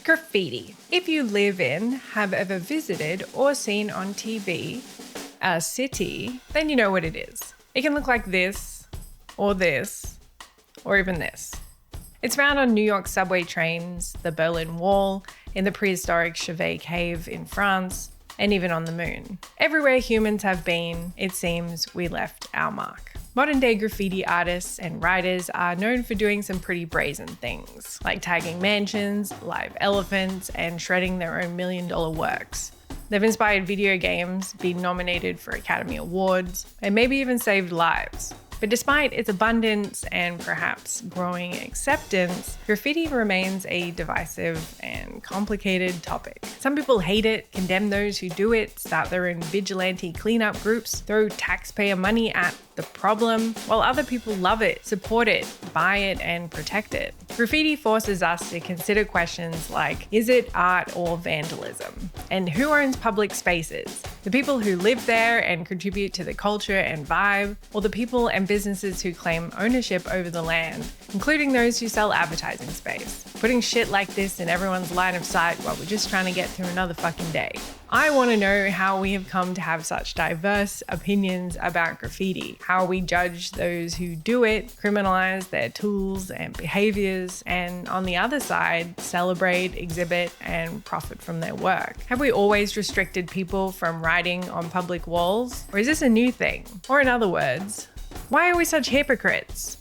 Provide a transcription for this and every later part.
Graffiti. If you live in, have ever visited, or seen on TV a city, then you know what it is. It can look like this, or even this. It's found on New York subway trains, the Berlin Wall, in the prehistoric Chauvet Cave in France, and even on the moon. Everywhere humans have been, it seems we left our mark. Modern-day graffiti artists and writers are known for doing some pretty brazen things, like tagging mansions, live elephants, and shredding their own million-dollar works. They've inspired video games, been nominated for Academy Awards, and maybe even saved lives. But despite its abundance and perhaps growing acceptance, graffiti remains a divisive and complicated topic. Some people hate it, condemn those who do it, start their own vigilante cleanup groups, throw taxpayer money at the problem, while other people love it, support it, buy it, and protect it. Graffiti forces us to consider questions like, is it art or vandalism? And who owns public spaces? The people who live there and contribute to the culture and vibe, or the people and businesses who claim ownership over the land, including those who sell advertising space? Putting shit like this in everyone's line of sight while we're just trying to get through another fucking day. I want to know how we have come to have such diverse opinions about graffiti, how we judge those who do it, criminalize their tools and behaviors, and on the other side, celebrate, exhibit, and profit from their work. Have we always restricted people from writing on public walls? Or is this a new thing? Or in other words, why are we such hypocrites?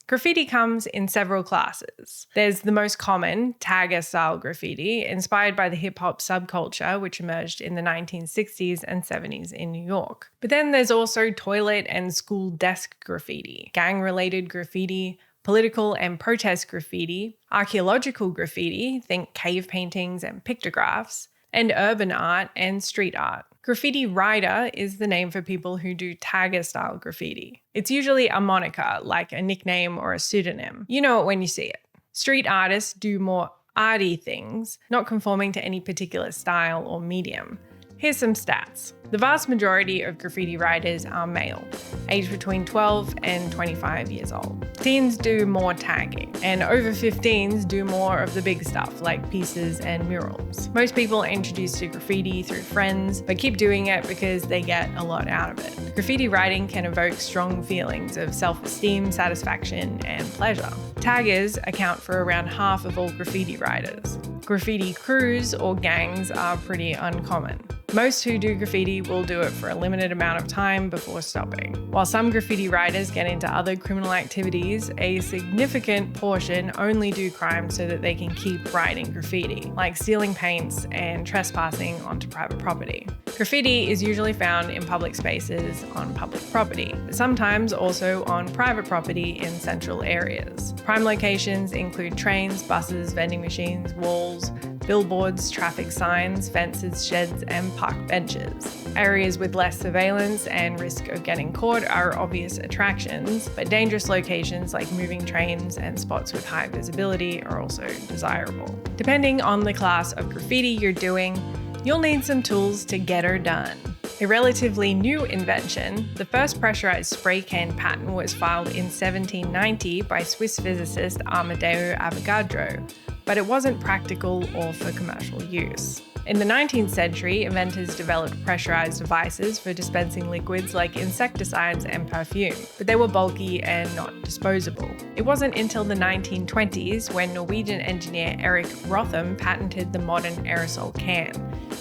Graffiti comes in several classes. There's the most common, tagger-style graffiti, inspired by the hip-hop subculture which emerged in the 1960s and 70s in New York. But then there's also toilet and school desk graffiti, gang-related graffiti, political and protest graffiti, archaeological graffiti, think cave paintings and pictographs, and urban art and street art. Graffiti writer is the name for people who do tagger-style graffiti. It's usually a moniker, like a nickname or a pseudonym. You know it when you see it. Street artists do more arty things, not conforming to any particular style or medium. Here's some stats. The vast majority of graffiti writers are male, aged between 12 and 25 years old. Teens do more tagging, and over 15s do more of the big stuff like pieces and murals. Most people are introduced to graffiti through friends, but keep doing it because they get a lot out of it. Graffiti writing can evoke strong feelings of self-esteem, satisfaction, and pleasure. Taggers account for around half of all graffiti writers. Graffiti crews or gangs are pretty uncommon. Most who do graffiti will do it for a limited amount of time before stopping. While some graffiti writers get into other criminal activities, a significant portion only do crime so that they can keep writing graffiti, like stealing paints and trespassing onto private property. Graffiti is usually found in public spaces on public property, but sometimes also on private property in central areas. Prime locations include trains, buses, vending machines, walls, billboards, traffic signs, fences, sheds, and park benches. Areas with less surveillance and risk of getting caught are obvious attractions, but dangerous locations like moving trains and spots with high visibility are also desirable. Depending on the class of graffiti you're doing, you'll need some tools to get her done. A relatively new invention, the first pressurized spray can patent was filed in 1790 by Swiss physicist Amadeo Avogadro, but it wasn't practical or for commercial use. In the 19th century, inventors developed pressurized devices for dispensing liquids like insecticides and perfume, but they were bulky and not disposable. It wasn't until the 1920s when Norwegian engineer Erik Rotham patented the modern aerosol can,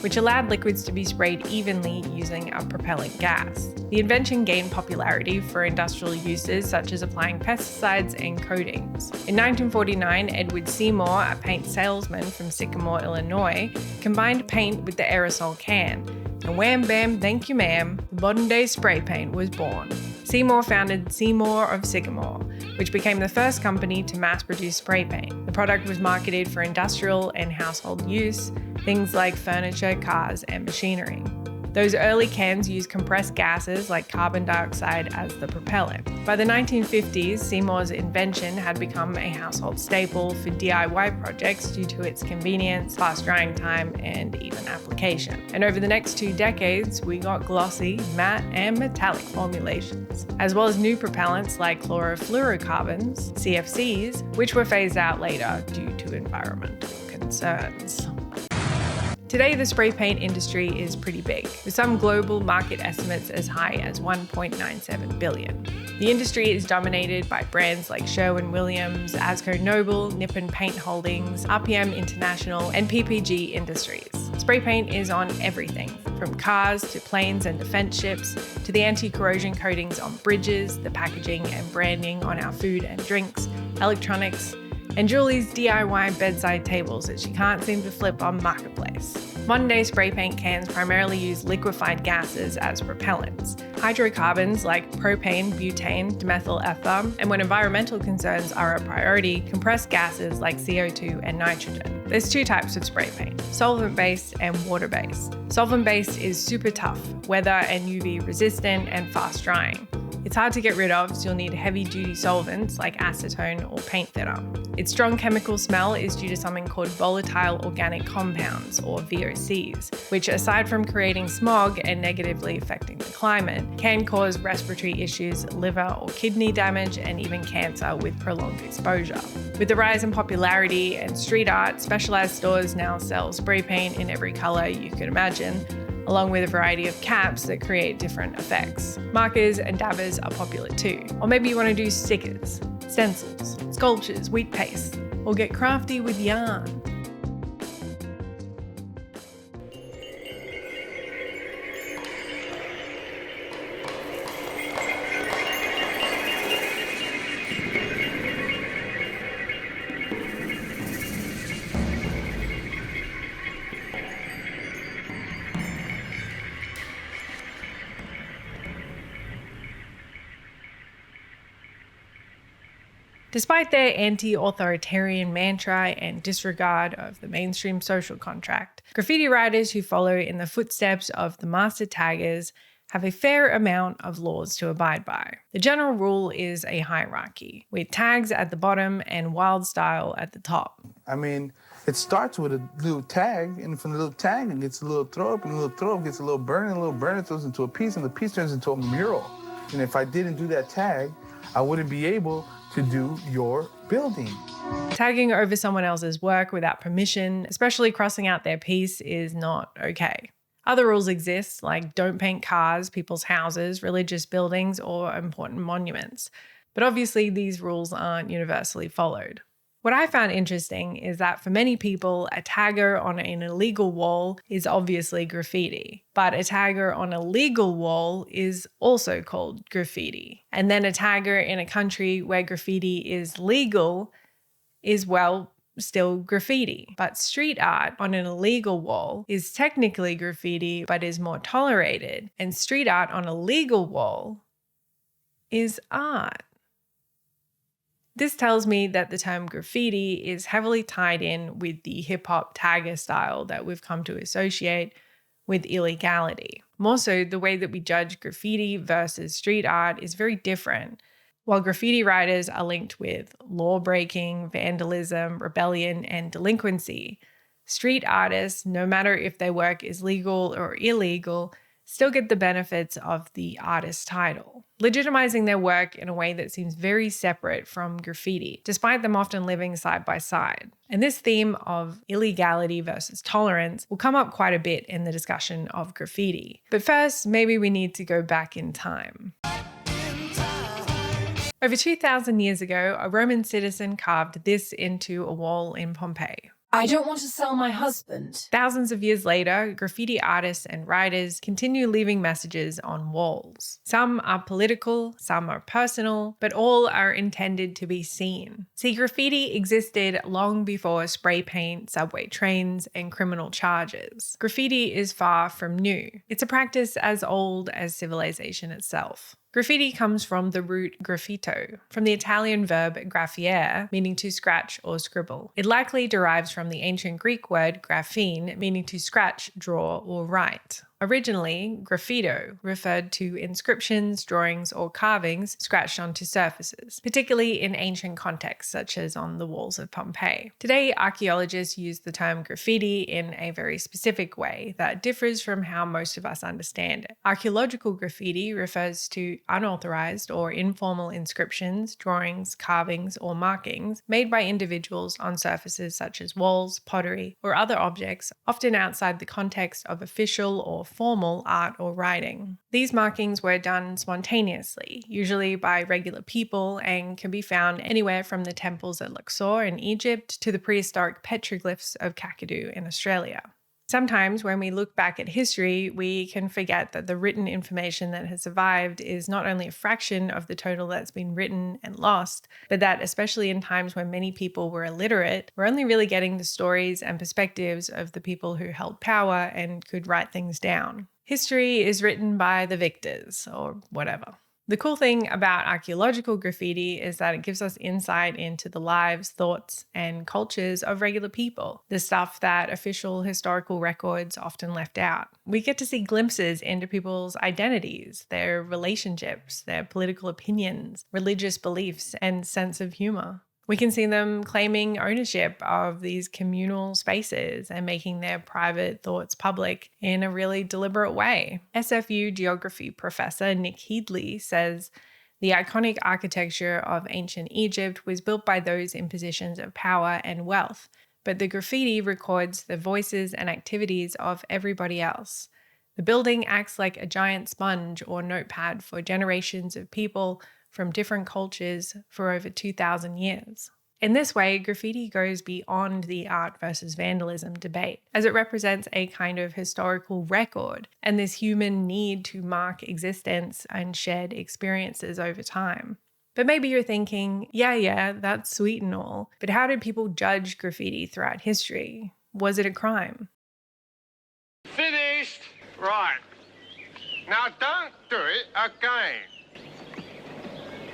which allowed liquids to be sprayed evenly using a propellant gas. The invention gained popularity for industrial uses such as applying pesticides and coatings. In 1949, Edward Seymour, a paint salesman from Sycamore, Illinois, combined paint with the aerosol can, and wham bam thank you ma'am, the modern day spray paint was born. Seymour founded Seymour of Sycamore, which became the first company to mass produce spray paint. The product was marketed for industrial and household use, things like furniture, cars, and machinery. Those early cans used compressed gases like carbon dioxide as the propellant. By the 1950s, Seymour's invention had become a household staple for DIY projects due to its convenience, fast drying time, and even application. And over the next 2 decades, we got glossy, matte, and metallic formulations, as well as new propellants like chlorofluorocarbons, CFCs, which were phased out later due to environmental concerns. Today, the spray paint industry is pretty big, with some global market estimates as high as $1.97 billion. The industry is dominated by brands like Sherwin-Williams, Asco Noble, Nippon Paint Holdings, RPM International, and PPG Industries. Spray paint is on everything, from cars to planes and defense ships, to the anti-corrosion coatings on bridges, the packaging and branding on our food and drinks, electronics, and Julie's DIY bedside tables that she can't seem to flip on Marketplace. Modern-day spray paint cans primarily use liquefied gases as propellants. Hydrocarbons like propane, butane, dimethyl ether, and when environmental concerns are a priority, compressed gases like CO2 and nitrogen. There's 2 types of spray paint, solvent-based and water-based. Solvent-based is super tough, weather and UV resistant, and fast drying. It's hard to get rid of, so you'll need heavy-duty solvents like acetone or paint thinner. Its strong chemical smell is due to something called volatile organic compounds, or VOCs, which, aside from creating smog and negatively affecting the climate, can cause respiratory issues, liver or kidney damage, and even cancer with prolonged exposure. With the rise in popularity and street art, specialized stores now sell spray paint in every color you can imagine, along with a variety of caps that create different effects. Markers and dabbers are popular too. Or maybe you want to do stickers, stencils, sculptures, wheat paste, or get crafty with yarn. Despite their anti-authoritarian mantra and disregard of the mainstream social contract, graffiti writers who follow in the footsteps of the master taggers have a fair amount of laws to abide by. The general rule is a hierarchy, with tags at the bottom and wild style at the top. I mean, it starts with a little tag, and from the little tag it gets a little throw up, and the little throw up gets a little burn, and a little burn it turns into a piece, and the piece turns into a mural. And if I didn't do that tag, I wouldn't be able to do your building. Tagging over someone else's work without permission, especially crossing out their piece, is not okay. Other rules exist, like don't paint cars, people's houses, religious buildings, or important monuments. But obviously, these rules aren't universally followed. What I found interesting is that for many people, a tagger on an illegal wall is obviously graffiti, but a tagger on a legal wall is also called graffiti. And then a tagger in a country where graffiti is legal is, well, still graffiti. But street art on an illegal wall is technically graffiti, but is more tolerated. And street art on a legal wall is art. This tells me that the term graffiti is heavily tied in with the hip-hop tagger style that we've come to associate with illegality. More so, the way that we judge graffiti versus street art is very different. While graffiti writers are linked with law-breaking, vandalism, rebellion, and delinquency, street artists, no matter if their work is legal or illegal, still get the benefits of the artist title, legitimizing their work in a way that seems very separate from graffiti, despite them often living side by side. And this theme of illegality versus tolerance will come up quite a bit in the discussion of graffiti. But first, maybe we need to go back in time. Over 2,000 years ago, a Roman citizen carved this into a wall in Pompeii. I don't want to sell my husband. Thousands of years later, graffiti artists and writers continue leaving messages on walls. Some are political, some are personal, but all are intended to be seen. See, graffiti existed long before spray paint, subway trains, and criminal charges. Graffiti is far from new. It's a practice as old as civilization itself. Graffiti comes from the root graffito, from the Italian verb graffiere, meaning to scratch or scribble. It likely derives from the ancient Greek word graphene, meaning to scratch, draw, or write. Originally, graffito referred to inscriptions, drawings, or carvings scratched onto surfaces, particularly in ancient contexts such as on the walls of Pompeii. Today, archaeologists use the term graffiti in a very specific way that differs from how most of us understand it. Archaeological graffiti refers to unauthorized or informal inscriptions, drawings, carvings, or markings made by individuals on surfaces such as walls, pottery, or other objects, often outside the context of official or formal art or writing. These markings were done spontaneously, usually by regular people, and can be found anywhere from the temples at Luxor in Egypt to the prehistoric petroglyphs of Kakadu in Australia. Sometimes when we look back at history, we can forget that the written information that has survived is not only a fraction of the total that's been written and lost, but that especially in times when many people were illiterate, we're only really getting the stories and perspectives of the people who held power and could write things down. History is written by the victors, or whatever. The cool thing about archaeological graffiti is that it gives us insight into the lives, thoughts, and cultures of regular people, the stuff that official historical records often left out. We get to see glimpses into people's identities, their relationships, their political opinions, religious beliefs, and sense of humor. We can see them claiming ownership of these communal spaces and making their private thoughts public in a really deliberate way. SFU geography professor Nick Headley says, the iconic architecture of ancient Egypt was built by those in positions of power and wealth, but the graffiti records the voices and activities of everybody else. The building acts like a giant sponge or notepad for generations of people from different cultures for over 2,000 years. In this way, graffiti goes beyond the art versus vandalism debate, as it represents a kind of historical record and this human need to mark existence and shared experiences over time. But maybe you're thinking, yeah, that's sweet and all, but how did people judge graffiti throughout history? Was it a crime? Finished! Right. Now don't do it again.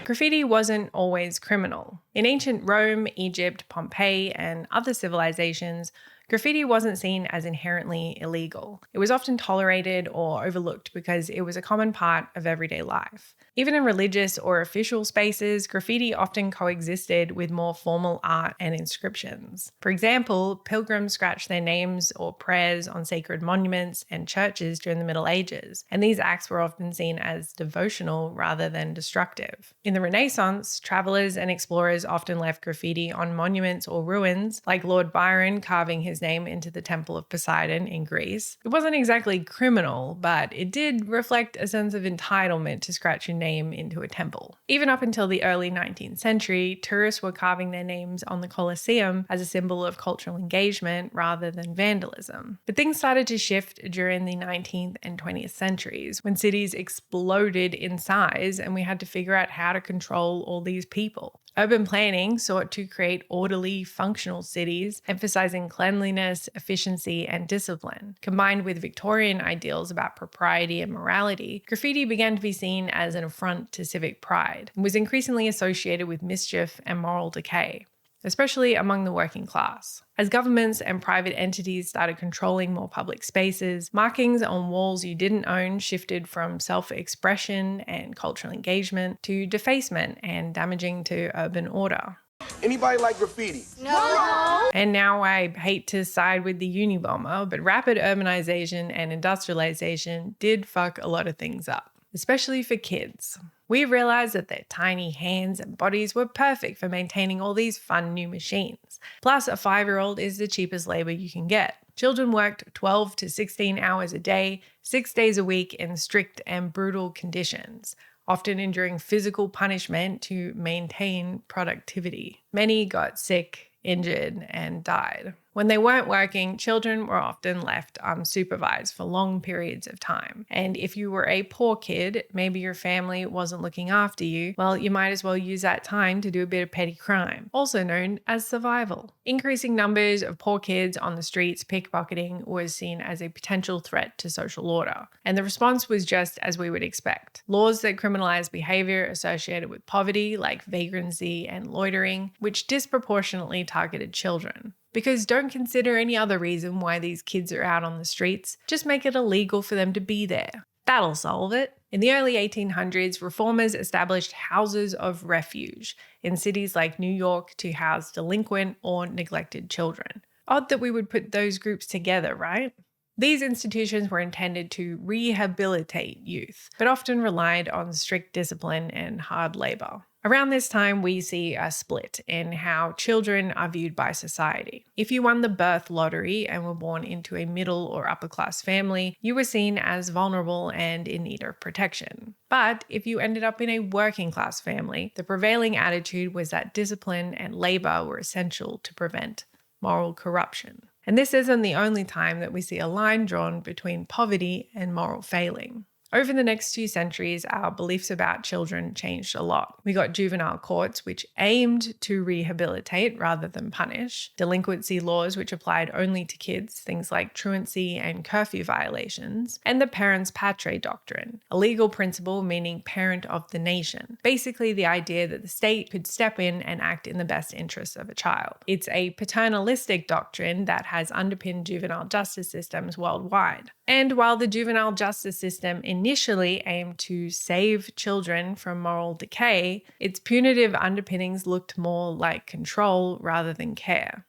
Graffiti wasn't always criminal. In ancient Rome, Egypt, Pompeii, and other civilizations, graffiti wasn't seen as inherently illegal. It was often tolerated or overlooked because it was a common part of everyday life. Even in religious or official spaces, graffiti often coexisted with more formal art and inscriptions. For example, pilgrims scratched their names or prayers on sacred monuments and churches during the Middle Ages, and these acts were often seen as devotional rather than destructive. In the Renaissance, travelers and explorers often left graffiti on monuments or ruins, like Lord Byron carving his name into the Temple of Poseidon in Greece. It wasn't exactly criminal, but it did reflect a sense of entitlement to scratch your name into a temple. Even up until the early 19th century, tourists were carving their names on the Colosseum as a symbol of cultural engagement rather than vandalism. But things started to shift during the 19th and 20th centuries, when cities exploded in size and we had to figure out how to control all these people. Urban planning sought to create orderly, functional cities, emphasizing cleanliness, efficiency, and discipline. Combined with Victorian ideals about propriety and morality, graffiti began to be seen as an affront to civic pride and was increasingly associated with mischief and moral decay, especially among the working class. As governments and private entities started controlling more public spaces, markings on walls you didn't own shifted from self-expression and cultural engagement to defacement and damaging to urban order. Anybody like graffiti? No. And now I hate to side with the Unabomber, but rapid urbanization and industrialization did fuck a lot of things up, especially for kids. We realized that their tiny hands and bodies were perfect for maintaining all these fun new machines. Plus, a 5-year-old is the cheapest labor you can get. Children worked 12 to 16 hours a day, 6 days a week in strict and brutal conditions, often enduring physical punishment to maintain productivity. Many got sick, injured, and died. When they weren't working, children were often left unsupervised for long periods of time. And if you were a poor kid, maybe your family wasn't looking after you, well, you might as well use that time to do a bit of petty crime, also known as survival. Increasing numbers of poor kids on the streets pickpocketing was seen as a potential threat to social order. And the response was just as we would expect. Laws that criminalized behavior associated with poverty, like vagrancy and loitering, which disproportionately targeted children. Because don't consider any other reason why these kids are out on the streets, just make it illegal for them to be there. That'll solve it. In the early 1800s, reformers established houses of refuge in cities like New York to house delinquent or neglected children. Odd that we would put those groups together, right? These institutions were intended to rehabilitate youth, but often relied on strict discipline and hard labor. Around this time, we see a split in how children are viewed by society. If you won the birth lottery and were born into a middle or upper class family, you were seen as vulnerable and in need of protection. But if you ended up in a working class family, the prevailing attitude was that discipline and labor were essential to prevent moral corruption. And this isn't the only time that we see a line drawn between poverty and moral failing. Over the next 2 centuries, our beliefs about children changed a lot. We got juvenile courts, which aimed to rehabilitate rather than punish, delinquency laws, which applied only to kids, things like truancy and curfew violations, and the parens patriae doctrine, a legal principle meaning parent of the nation, basically the idea that the state could step in and act in the best interests of a child. It's a paternalistic doctrine that has underpinned juvenile justice systems worldwide. And while the juvenile justice system initially aimed to save children from moral decay, its punitive underpinnings looked more like control rather than care.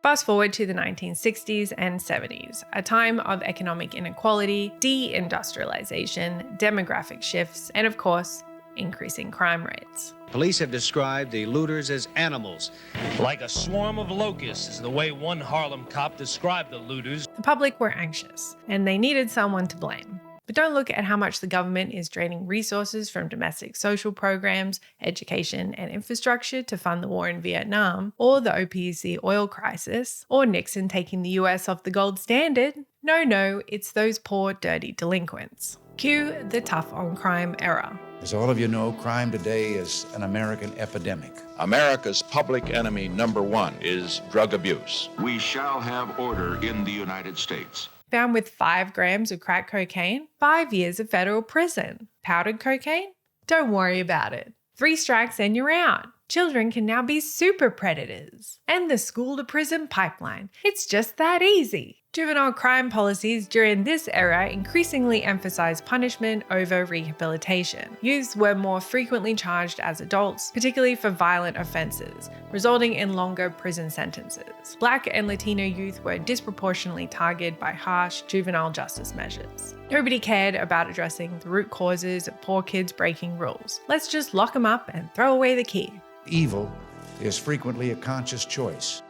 Fast forward to the 1960s and 70s, a time of economic inequality, deindustrialization, demographic shifts, and of course, increasing crime rates. Police have described the looters as animals. Like a swarm of locusts is the way one Harlem cop described the looters. The public were anxious, and they needed someone to blame. But don't look at how much the government is draining resources from domestic social programs, education, and infrastructure to fund the war in Vietnam, or the OPEC oil crisis, or Nixon taking the US off the gold standard. No, it's those poor, dirty delinquents. Cue the tough on crime era. As all of you know, crime today is an American epidemic. America's public enemy number 1 is drug abuse. We shall have order in the United States. Found with 5 grams of crack cocaine, 5 years of federal prison. Powdered cocaine? Don't worry about it. 3 strikes and you're out. Children can now be super predators. And the school to prison pipeline. It's just that easy. Juvenile crime policies during this era increasingly emphasized punishment over rehabilitation. Youths were more frequently charged as adults, particularly for violent offenses, resulting in longer prison sentences. Black and Latino youth were disproportionately targeted by harsh juvenile justice measures. Nobody cared about addressing the root causes of poor kids breaking rules. Let's just lock them up and throw away the key. Evil is frequently a conscious choice.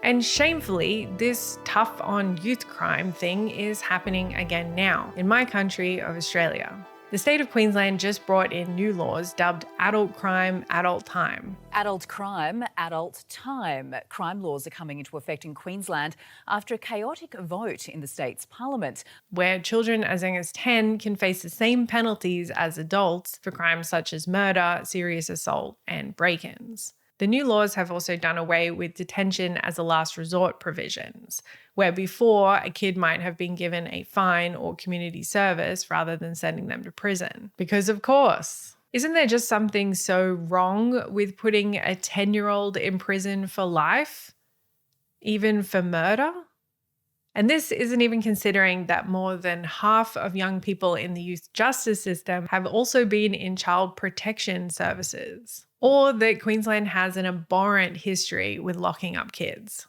And shamefully, this tough on youth crime thing is happening again now in my country of Australia. The state of Queensland just brought in new laws dubbed adult crime, adult time. Adult crime, adult time. Crime laws are coming into effect in Queensland after a chaotic vote in the state's parliament, where children as young as 10 can face the same penalties as adults for crimes such as murder, serious assault, and break-ins. The new laws have also done away with detention as a last resort provisions, where before a kid might have been given a fine or community service rather than sending them to prison. Because of course, isn't there just something so wrong with putting a 10-year-old in prison for life, even for murder? And this isn't even considering that more than half of young people in the youth justice system have also been in child protection services, or that Queensland has an abhorrent history with locking up kids.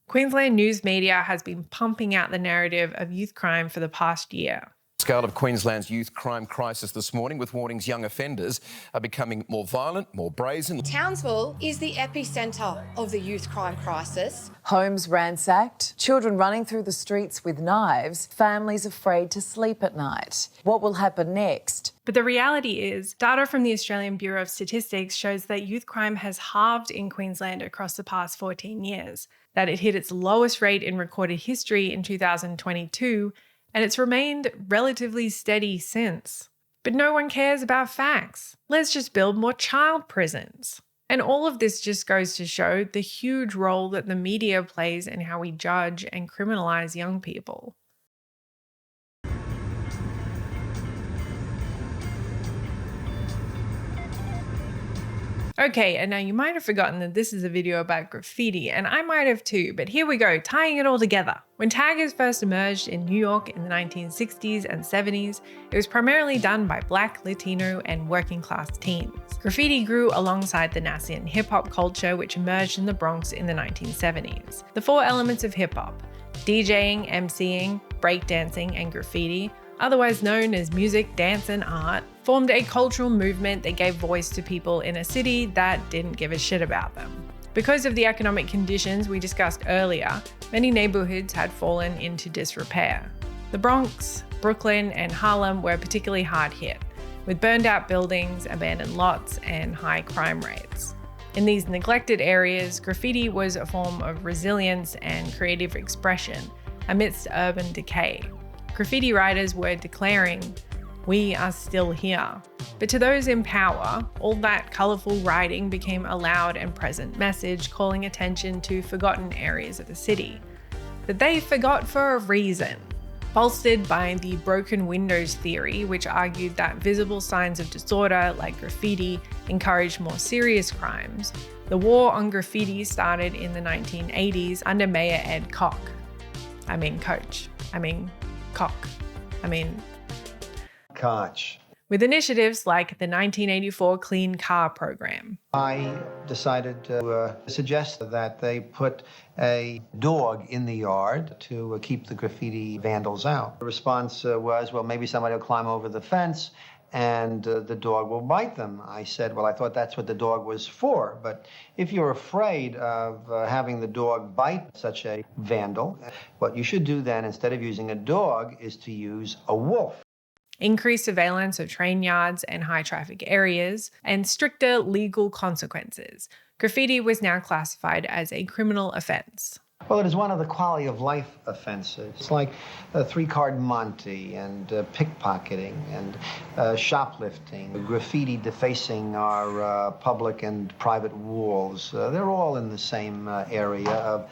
Queensland news media has been pumping out the narrative of youth crime for the past year. Scale of Queensland's youth crime crisis this morning, with warnings young offenders are becoming more violent, more brazen. Townsville is the epicentre of the youth crime crisis. Homes ransacked, children running through the streets with knives, families afraid to sleep at night. What will happen next? But the reality is, data from the Australian Bureau of Statistics shows that youth crime has halved in Queensland across the past 14 years, that it hit its lowest rate in recorded history in 2022, and it's remained relatively steady since. But no one cares about facts. Let's just build more child prisons. And all of this just goes to show the huge role that the media plays in how we judge and criminalize young people. Okay, and now you might have forgotten that this is a video about graffiti, and I might have too, but here we go, tying it all together. When taggers first emerged in New York in the 1960s and 70s, it was primarily done by Black, Latino, and working class teens. Graffiti grew alongside the nascent hip-hop culture which emerged in the Bronx in the 1970s. The four elements of hip-hop, DJing, MCing, breakdancing, and graffiti, otherwise known as music, dance, and art, formed a cultural movement that gave voice to people in a city that didn't give a shit about them. Because of the economic conditions we discussed earlier, many neighborhoods had fallen into disrepair. The Bronx, Brooklyn, and Harlem were particularly hard hit, with burned out buildings, abandoned lots, and high crime rates. In these neglected areas, graffiti was a form of resilience and creative expression amidst urban decay. Graffiti writers were declaring, "We are still here." But to those in power, all that colourful writing became a loud and present message calling attention to forgotten areas of the city. But they forgot for a reason. Bolstered by the broken windows theory, which argued that visible signs of disorder like graffiti encouraged more serious crimes, the war on graffiti started in the 1980s under Mayor Ed Koch. Koch. With initiatives like the 1984 Clean Car Program. I decided to suggest that they put a dog in the yard to keep the graffiti vandals out. The response was, well, maybe somebody will climb over the fence and the dog will bite them. I said, well, I thought that's what the dog was for. But if you're afraid of having the dog bite such a vandal, what you should do then, instead of using a dog, is to use a wolf. Increased surveillance of train yards and high traffic areas, and stricter legal consequences. Graffiti was now classified as a criminal offense. Well, it is one of the quality of life offenses. It's like three-card Monte and pickpocketing and shoplifting, graffiti defacing our public and private walls. They're all in the same area of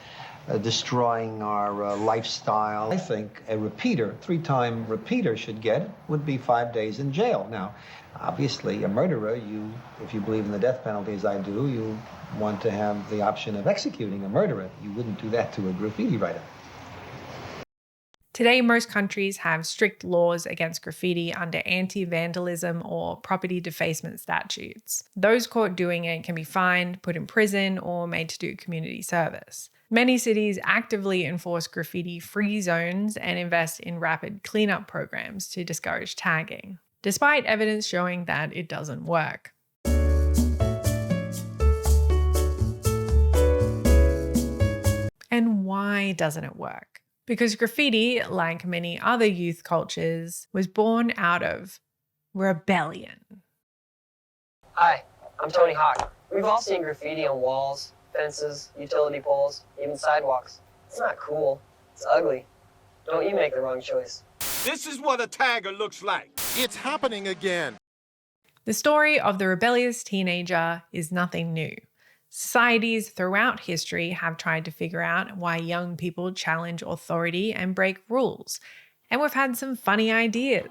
destroying our lifestyle. I think a repeater, three-time repeater would be 5 days in jail. Now, obviously, a murderer, if you believe in the death penalty as I do, you want to have the option of executing a murderer. You wouldn't do that to a graffiti writer. Today, most countries have strict laws against graffiti under anti-vandalism or property defacement statutes. Those caught doing it can be fined, put in prison, or made to do community service. Many cities actively enforce graffiti-free zones and invest in rapid cleanup programs to discourage tagging, despite evidence showing that it doesn't work. And why doesn't it work? Because graffiti, like many other youth cultures, was born out of rebellion. Hi, I'm Tony Hawk. We've all seen graffiti on walls, fences, utility poles, even sidewalks. It's not cool. It's ugly. Don't you make the wrong choice. This is what a tagger looks like. It's happening again. The story of the rebellious teenager is nothing new. Societies throughout history have tried to figure out why young people challenge authority and break rules. And we've had some funny ideas.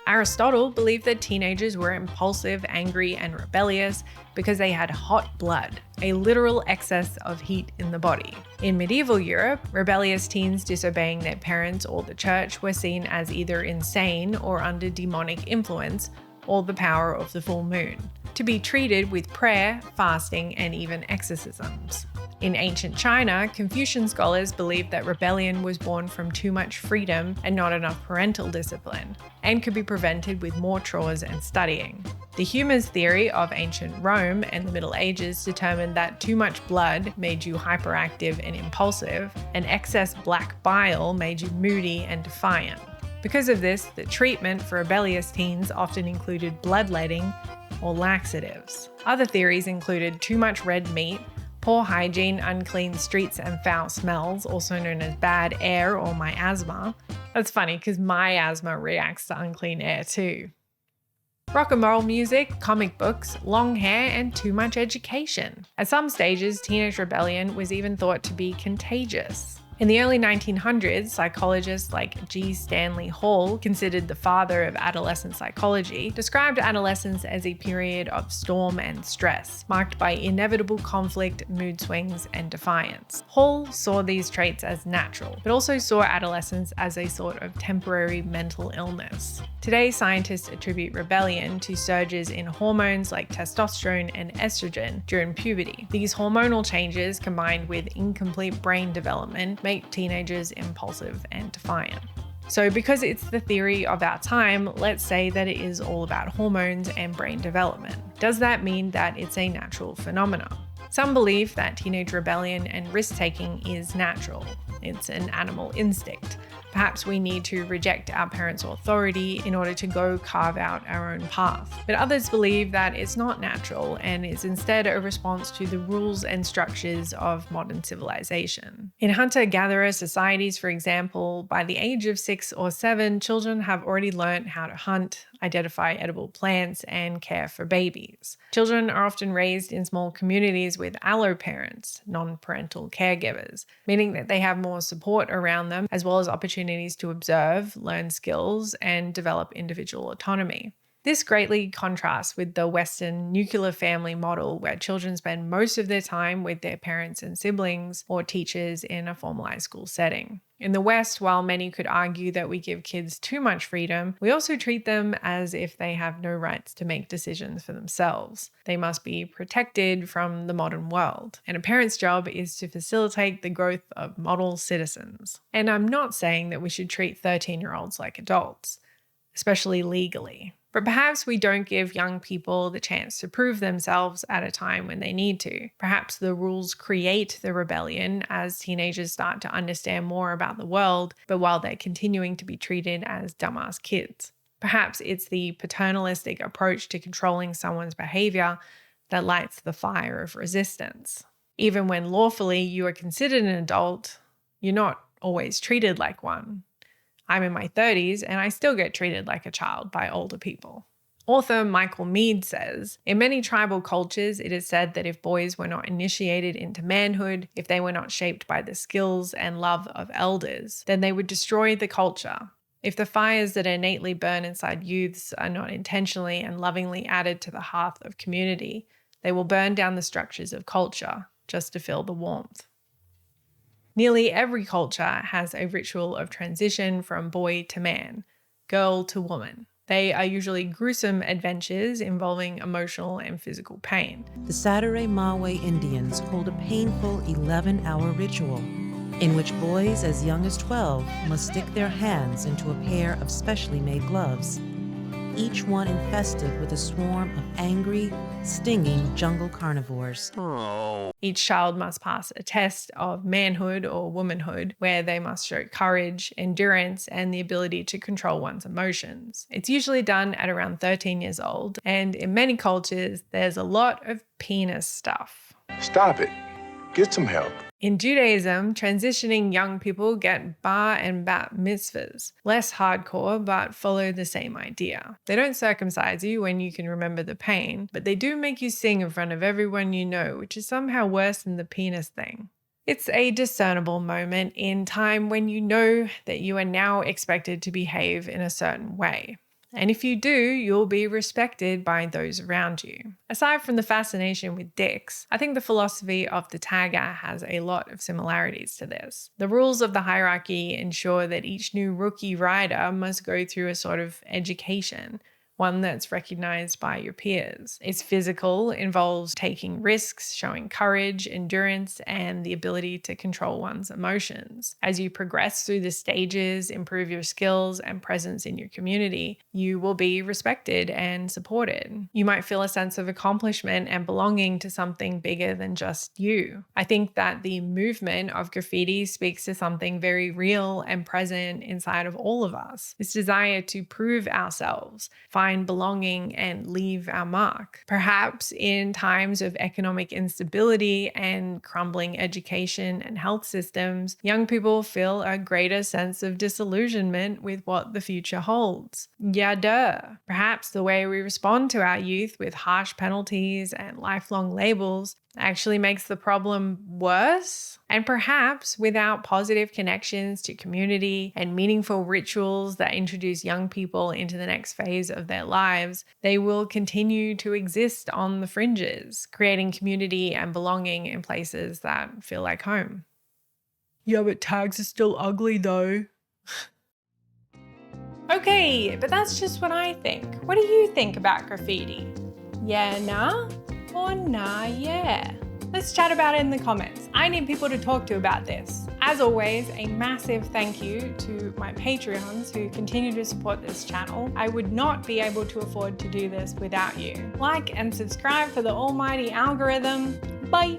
Aristotle believed that teenagers were impulsive, angry, and rebellious because they had hot blood, a literal excess of heat in the body. In medieval Europe, rebellious teens disobeying their parents or the church were seen as either insane or under demonic influence, or the power of the full moon, to be treated with prayer, fasting, and even exorcisms. In ancient China, Confucian scholars believed that rebellion was born from too much freedom and not enough parental discipline, and could be prevented with more chores and studying. The humors theory of ancient Rome and the Middle Ages determined that too much blood made you hyperactive and impulsive, and excess black bile made you moody and defiant. Because of this, the treatment for rebellious teens often included bloodletting or laxatives. Other theories included too much red meat, poor hygiene, unclean streets, and foul smells, also known as bad air or miasma. That's funny because miasma reacts to unclean air too. rock and roll music, comic books, long hair, and too much education. At some stages, teenage rebellion was even thought to be contagious. In the early 1900s, psychologists like G. Stanley Hall, considered the father of adolescent psychology, described adolescence as a period of storm and stress, marked by inevitable conflict, mood swings, and defiance. Hall saw these traits as natural, but also saw adolescence as a sort of temporary mental illness. Today, scientists attribute rebellion to surges in hormones like testosterone and estrogen during puberty. These hormonal changes, combined with incomplete brain development, make teenagers impulsive and defiant. So because it's the theory of our time, let's say that it is all about hormones and brain development. Does that mean that it's a natural phenomenon? Some believe that teenage rebellion and risk-taking is natural. It's an animal instinct. Perhaps we need to reject our parents' authority in order to go carve out our own path. But others believe that it's not natural and is instead a response to the rules and structures of modern civilization. In hunter-gatherer societies, for example, by the age of 6 or 7, children have already learned how to hunt, identify edible plants, and care for babies. Children are often raised in small communities with alloparents, non-parental caregivers, meaning that they have more support around them, as well as opportunities to observe, learn skills, and develop individual autonomy. This greatly contrasts with the Western nuclear family model, where children spend most of their time with their parents and siblings or teachers in a formalized school setting. In the West, while many could argue that we give kids too much freedom, we also treat them as if they have no rights to make decisions for themselves. They must be protected from the modern world. And a parent's job is to facilitate the growth of model citizens. And I'm not saying that we should treat 13-year-olds like adults, especially legally. But perhaps we don't give young people the chance to prove themselves at a time when they need to. Perhaps the rules create the rebellion as teenagers start to understand more about the world, but while they're continuing to be treated as dumbass kids. Perhaps it's the paternalistic approach to controlling someone's behavior that lights the fire of resistance. Even when lawfully you are considered an adult, you're not always treated like one. I'm in my 30s and I still get treated like a child by older people. Author Michael Mead says, in many tribal cultures, it is said that if boys were not initiated into manhood, if they were not shaped by the skills and love of elders, then they would destroy the culture. If the fires that innately burn inside youths are not intentionally and lovingly added to the hearth of community, they will burn down the structures of culture just to fill the warmth. Nearly every culture has a ritual of transition from boy to man, girl to woman. They are usually gruesome adventures involving emotional and physical pain. The Saturday Mawe Indians hold a painful 11-hour ritual in which boys as young as 12 must stick their hands into a pair of specially made gloves, each one infested with a swarm of angry, stinging jungle carnivores. Each child must pass a test of manhood or womanhood, where they must show courage, endurance, and the ability to control one's emotions. It's usually done at around 13 years old, and in many cultures, there's a lot of penis stuff. Stop it. Get some help. In Judaism, transitioning young people get bar and bat mitzvahs. Less hardcore, but follow the same idea. They don't circumcise you when you can remember the pain, but they do make you sing in front of everyone you know, which is somehow worse than the penis thing. It's a discernible moment in time when you know that you are now expected to behave in a certain way. And if you do, you'll be respected by those around you. Aside from the fascination with dicks, I think the philosophy of the tagger has a lot of similarities to this. The rules of the hierarchy ensure that each new rookie rider must go through a sort of education, one that's recognized by your peers. It's physical, involves taking risks, showing courage, endurance, and the ability to control one's emotions. As you progress through the stages, improve your skills and presence in your community, you will be respected and supported. You might feel a sense of accomplishment and belonging to something bigger than just you. I think that the movement of graffiti speaks to something very real and present inside of all of us. This desire to prove ourselves, find find belonging and leave our mark. Perhaps in times of economic instability and crumbling education and health systems, young people feel a greater sense of disillusionment with what the future holds. Yeah, duh. Perhaps the way we respond to our youth with harsh penalties and lifelong labels actually makes the problem worse. And perhaps without positive connections to community and meaningful rituals that introduce young people into the next phase of their lives, they will continue to exist on the fringes, creating community and belonging in places that feel like home. Yeah, but tags are still ugly though. Okay, but that's just what I think. What do you think about graffiti? Yeah, nah? Or nah, yeah? Let's chat about it in the comments. I need people to talk to about this. As always, a massive thank you to my Patreons who continue to support this channel. I would not be able to afford to do this without you. Like and subscribe for the almighty algorithm. Bye!